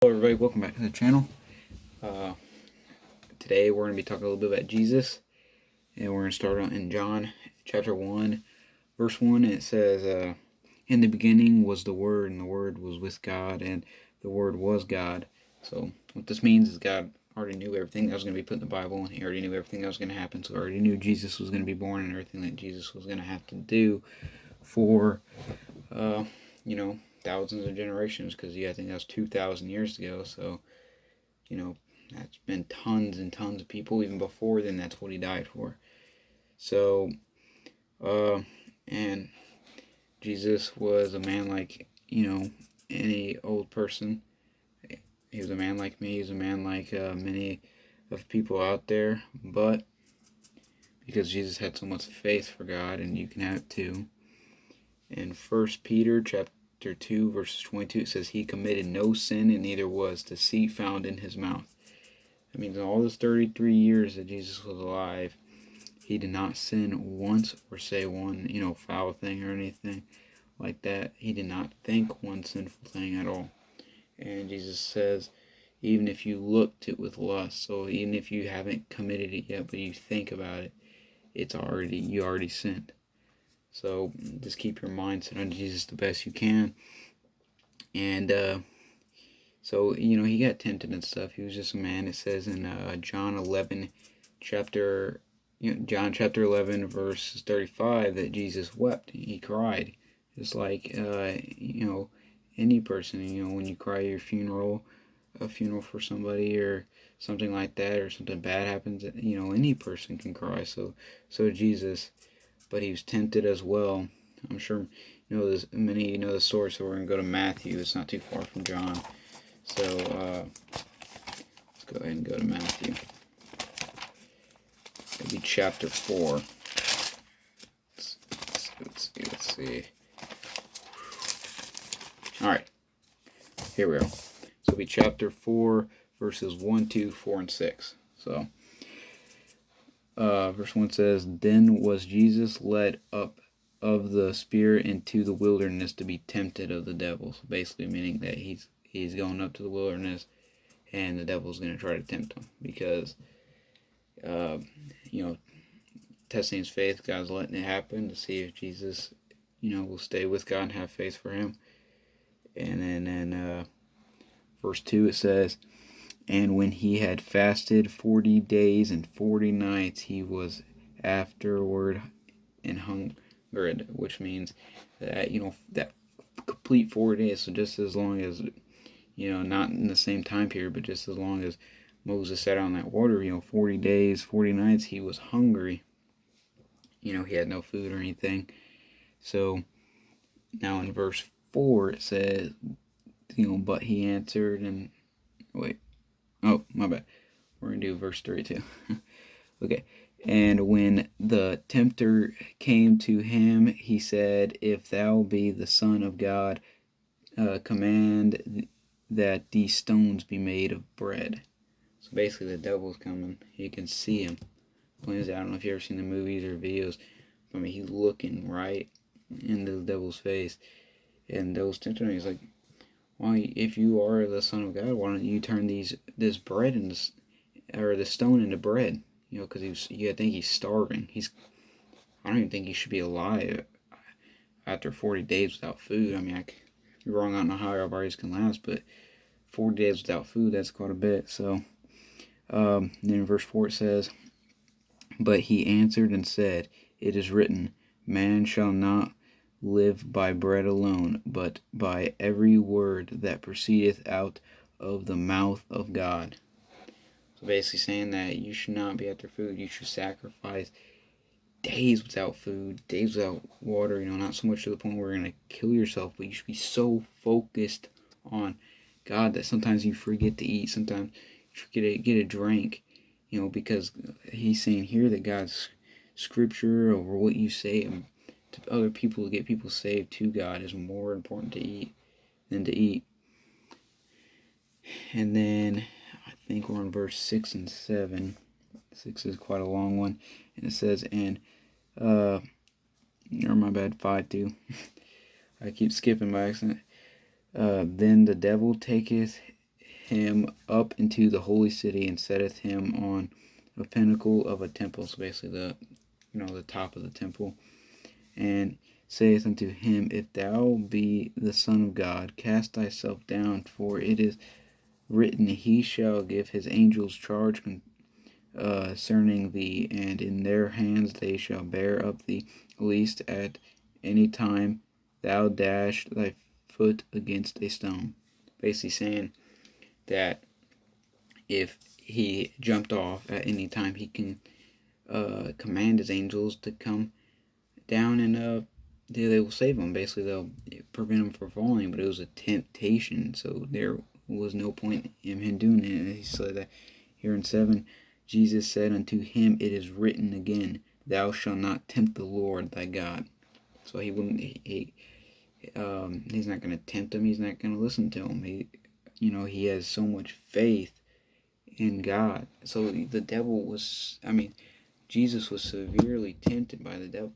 Hello everybody, welcome back to the channel. Today we're going to be talking a little bit about Jesus, and we're going to start in John chapter 1 verse 1. And it says, in the beginning was the Word, and the Word was with God, and the Word was God. So what this means is God already knew everything that was going to be put in the Bible, and He already knew everything that was going to happen. So He already knew Jesus was going to be born and everything that Jesus was going to have to do for thousands of generations, because I think that was 2,000 years ago. So that's been tons and tons of people even before then. That's what He died for. So and Jesus was a man like any old person. He was a man like me. He was a man like many of people out there. But because Jesus had so much faith for God, and you can have it too. In 1 Peter chapter 2 verses 22, it says, He committed no sin, and neither was deceit found in His mouth. That means in all those 33 years that Jesus was alive, He did not sin once or say one, foul thing or anything like that. He did not think one sinful thing at all. And Jesus says, even if you looked it with lust, so even if you haven't committed it yet, but you think about it, you already sinned. So just keep your mind set on Jesus the best you can. And so he got tempted and stuff. He was just a man. It says in John chapter 11 verse 35 that Jesus wept. He cried, just like any person. When you cry at a funeral for somebody or something like that, or something bad happens, any person can cry. So Jesus, but He was tempted as well. I'm sure many the story, so we're going to go to Matthew. It's not too far from John. So let's go ahead and go to Matthew. It'll be chapter 4. Let's see. Alright, here we go. So it'll be chapter 4, verses 1, 2, 4, and 6. So verse 1 says, Then was Jesus led up of the Spirit into the wilderness to be tempted of the devil. So basically meaning that he's going up to the wilderness, and the devil's going to try to tempt him, because testing his faith, God's letting it happen to see if Jesus will stay with God and have faith for Him. And then in verse 2 it says, And when He had fasted 40 days and 40 nights, He was afterward and hungered, which means that that complete 4 days. So just as long as not in the same time period, but just as long as Moses sat on that water, 40 days, 40 nights, He was hungry. He had no food or anything. So now in verse 4 it says, but He answered and oh, my bad. We're going to do verse 3 too. Okay. And when the tempter came to Him, He said, If thou be the Son of God, command that these stones be made of bread. So basically the devil's coming. You can see him. I don't know if you've ever seen the movies or videos. He's looking right into the devil's face. And those tempting him, He's like, why, if you are the Son of God, why don't you turn this bread or the stone into bread? Because I think he's starving. I don't even think he should be alive after 40 days without food. You're wrong. I don't know how our bodies can last, but 40 days without food, that's quite a bit. So then in verse 4 it says, But He answered and said, It is written, Man shall not live by bread alone, but by every word that proceedeth out of the mouth of God. So basically saying that you should not be after food. You should sacrifice days without food, days without water, not so much to the point where you're going to kill yourself, but you should be so focused on God that sometimes you forget to eat, sometimes you forget to get a drink, because He's saying here that God's scripture over what you say to other people, to get people saved to God, is more important to eat than to eat. And then I think we're on verse 6 and 7. 6 is quite a long one, and it says, or my bad, 5 too. I keep skipping by accident. Then the devil taketh him up into the holy city, and setteth him on a pinnacle of a temple. So basically the top of the temple. And saith unto him, If thou be the Son of God, cast thyself down, for it is written, He shall give his angels charge concerning thee, and in their hands they shall bear up thee, lest at any time thou dash thy foot against a stone. Basically saying that if he jumped off at any time, he can command his angels to come down and they will save him. Basically, they'll prevent him from falling, but it was a temptation, so there was no point in him doing it. He said that here in 7, Jesus said unto him, It is written again, Thou shalt not tempt the Lord thy God. So he wouldn't. He's not going to tempt him. He's not going to listen to him. He has so much faith in God. So the devil was. Jesus was severely tempted by the devil.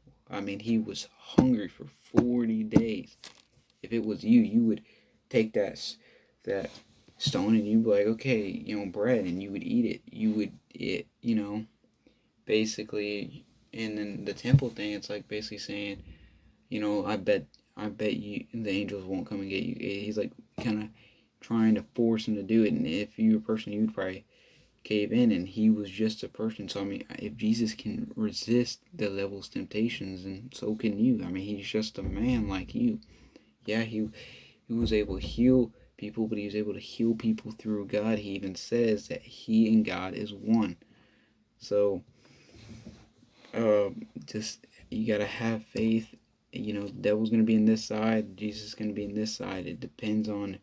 He was hungry for 40 days. If it was you, you would take that stone and you'd be like, okay, bread, and you would eat it. You would, basically, and then the temple thing, it's like basically saying, I bet you the angels won't come and get you. He's like kind of trying to force him to do it, and if you were a person, you would probably cave in, and he was just a person. So if Jesus can resist the devil's temptations, and so can you. He's just a man like you. Yeah, he was able to heal people, but he was able to heal people through God. He even says that he and God is one. So just you gotta have faith. The devil's gonna be in this side, Jesus is gonna be in this side. It depends on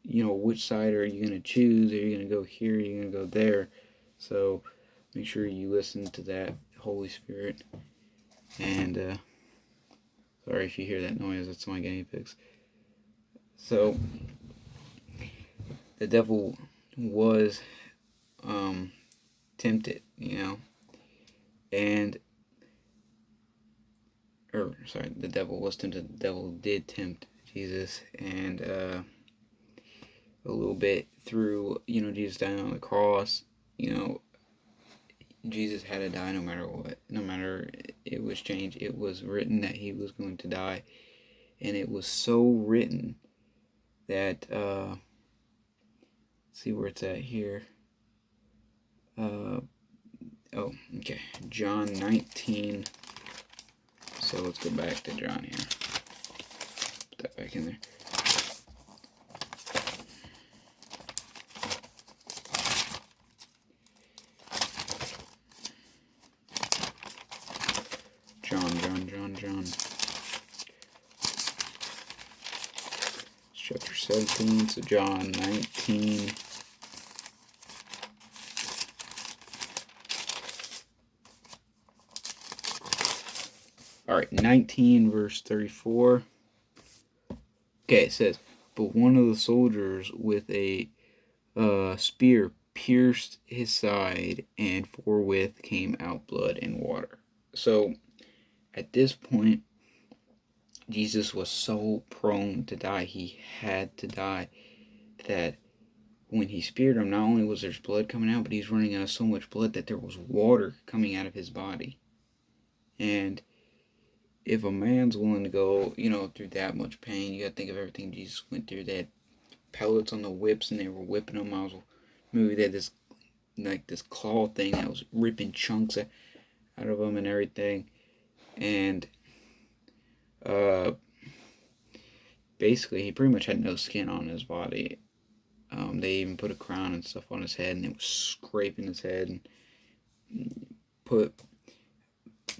which side are you going to choose? Are you going to go here? Are you going to go there? So make sure you listen to that Holy Spirit. And sorry if you hear that noise, that's my guinea pigs. So the devil was tempted, and the devil was tempted. The devil did tempt Jesus, and a little bit through, Jesus dying on the cross. Jesus had to die no matter what. No matter it was changed. It was written that he was going to die. And it was so written that, see where it's at here. John 19. So let's go back to John here. Put that back in there. John. Chapter 17, so John 19. Alright, 19 verse 34. Okay, it says, But one of the soldiers with a spear pierced his side, and forthwith came out blood and water. So at this point, Jesus was so prone to die, he had to die, that when he speared him, not only was there blood coming out, but he's running out of so much blood that there was water coming out of his body. And if a man's willing to go, through that much pain, you gotta think of everything Jesus went through. They had pellets on the whips, and they were whipping them. They had this claw thing that was ripping chunks out of them and everything. And basically he pretty much had no skin on his body. They even put a crown and stuff on his head, and it was scraping his head, and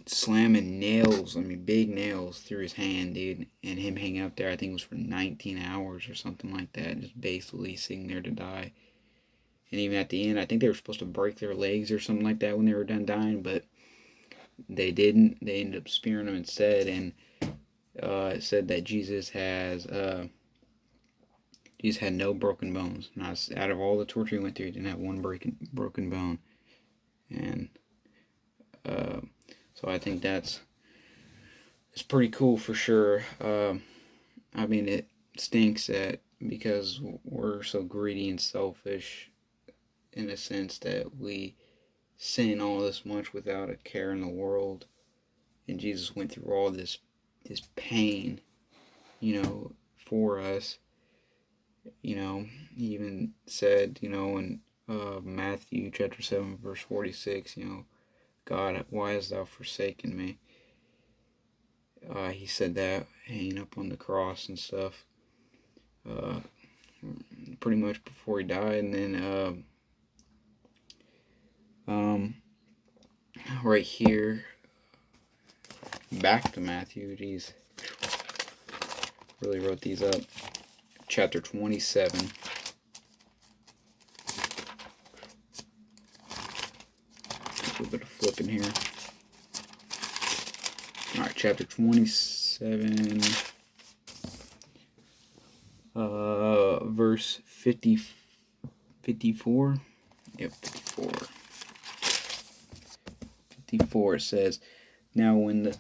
slamming nails, big nails through his hand, dude, and him hanging out there, I think it was for 19 hours or something like that, just basically sitting there to die. And even at the end, I think they were supposed to break their legs or something like that when they were done dying, but they didn't. They ended up spearing them instead, and it said that Jesus had no broken bones. Not out of all the torture he went through, he didn't have one broken bone. And so I think it's pretty cool for sure. It stinks that because we're so greedy and selfish in a sense that we sin all this much without a care in the world. And Jesus went through all this pain, for us. He even said, in Matthew chapter 7, verse 46, God, why hast thou forsaken me? He said that hanging up on the cross and stuff, pretty much before he died. And then right here, back to Matthew, geez, really wrote these up. Chapter 27. A little bit of flipping here. Alright, chapter 27, verse 54. Yep, 54. 54 says, now when the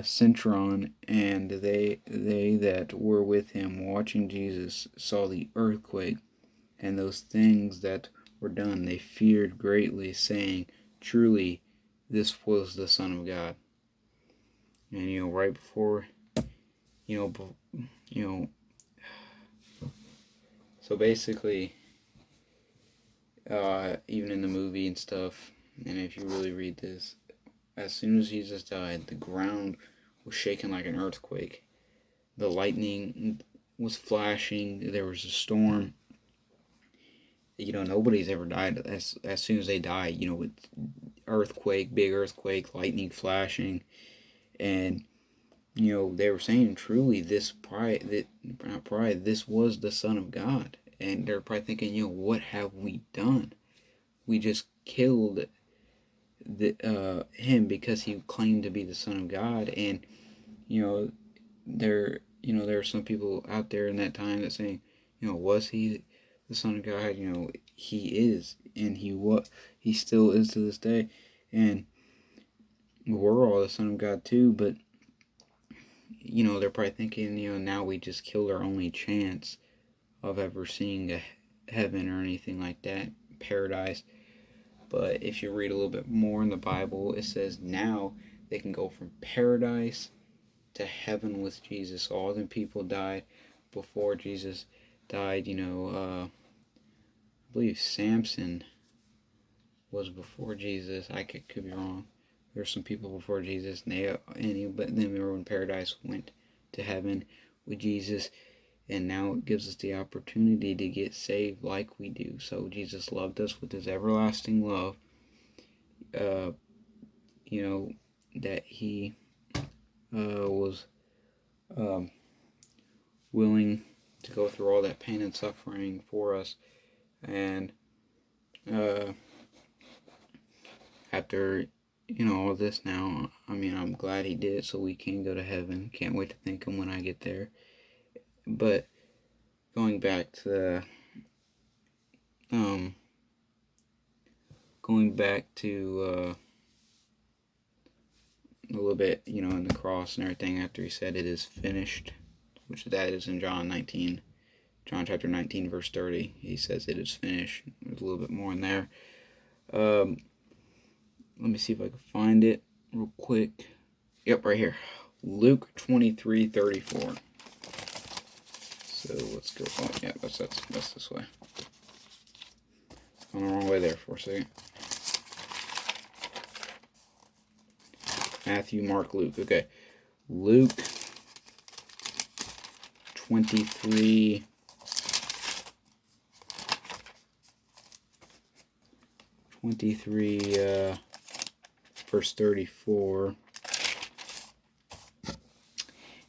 Centron and they that were with him watching Jesus saw the earthquake and those things that were done, they feared greatly, saying, truly this was the Son of God. And right before, so basically, even in the movie and stuff, and if you really read this, as soon as Jesus died, the ground was shaking like an earthquake. The lightning was flashing. There was a storm. Nobody's ever died as soon as they die, with earthquake, big earthquake, lightning flashing. And, they were saying truly this was the Son of God. And they're probably thinking, what have we done? We just killed him because he claimed to be the Son of God. And there are some people out there in that time that saying, was he the Son of God? He is, and he still is to this day. And we're all the Son of God too, but they're probably thinking, now we just killed our only chance of ever seeing a heaven or anything like that, paradise. But if you read a little bit more in the Bible, it says now they can go from paradise to heaven with Jesus. All the people died before Jesus died. I believe Samson was before Jesus. I could be wrong. There's some people before Jesus, but then we were in paradise, went to heaven with Jesus, and now it gives us the opportunity to get saved like we do. So Jesus loved us with his everlasting love, that he was willing to go through all that pain and suffering for us. And after all this now, I'm glad he did it so we can go to heaven. Can't wait to thank him when I get there. But going back to a little bit, in the cross and everything, after he said it is finished, which that is in John chapter 19, verse 30. He says it is finished. There's a little bit more in there. Let me see if I can find it real quick. Yep, right here. Luke 23:34. So let's go. Oh, yeah, that's this way. I'm the wrong way there for a second. Matthew, Mark, Luke. Okay. Luke 23. Verse 34.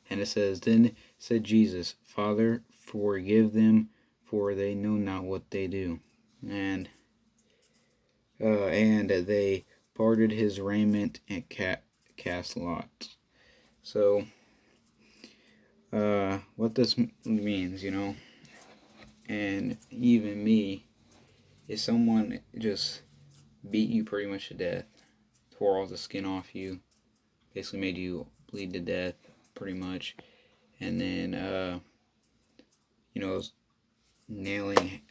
And it says, then said Jesus, Father, forgive them, for they know not what they do. And they parted his raiment and cast lots. So, what this means, and even me, is someone just beat you pretty much to death, tore all the skin off you, basically made you bleed to death, pretty much, and then nailing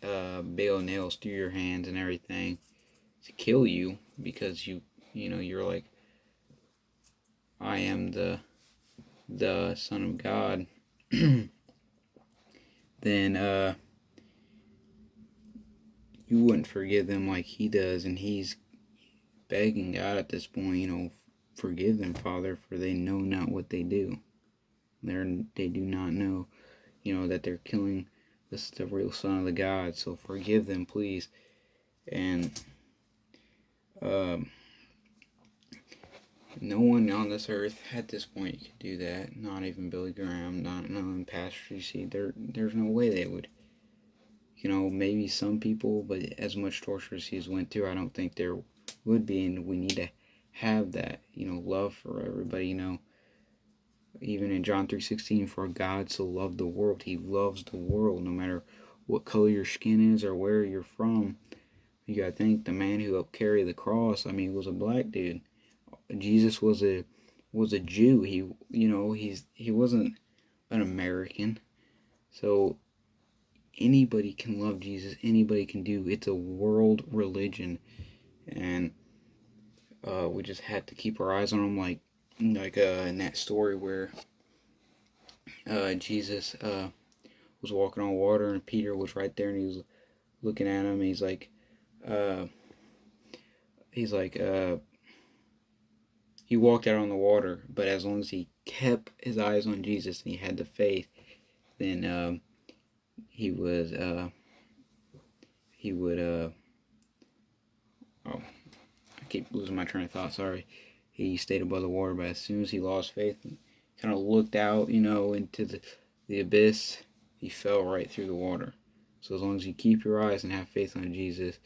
big old nails through your hands and everything to kill you because you're like, I am the Son of God. Then you wouldn't forgive them like he does, and he's begging God at this point, forgive them, Father, for they know not what they do. They do not know, that they're killing the real Son of the God. So forgive them, please. And no one on this earth at this point could do that. Not even Billy Graham, not even Pastor GC. There's no way they would. Maybe some people, but as much torture as he's went through, I don't think there would be, and we need to have that, love for everybody, Even in John 3:16, for God so loved the world, he loves the world, no matter what color your skin is or where you're from. You gotta think, the man who helped carry the cross, was a black dude. Jesus was a Jew. He wasn't an American. So anybody can love Jesus. Anybody can do. It's a world religion, and we just had to keep our eyes on him, like in that story where Jesus was walking on water and Peter was right there and he was looking at him. And he's like, he walked out on the water, but as long as he kept his eyes on Jesus and he had the faith, then he would oh, I keep losing my train of thought, sorry. He stayed above the water, but as soon as he lost faith and kind of looked out, into the abyss, he fell right through the water. So as long as you keep your eyes and have faith on Jesus,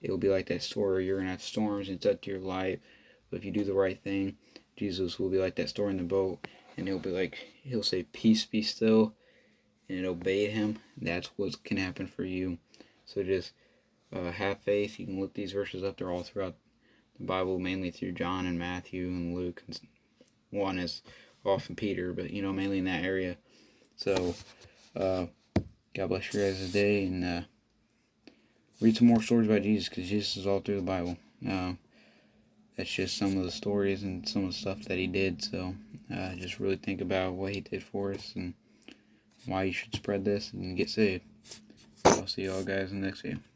it'll be like that story. You're going to have storms and it's up to your life, but if you do the right thing, Jesus will be like that story in the boat, and he'll say, peace, be still, and obey him. That's what can happen for you. So just have faith. You can look these verses up. They're all throughout the Bible, mainly through John and Matthew and Luke. And one is often Peter, but mainly in that area. So God bless you guys today, and read some more stories about Jesus, because Jesus is all through the Bible. That's just some of the stories and some of the stuff that he did. So just really think about what he did for us and why you should spread this and get saved. I'll see y'all guys in the next video.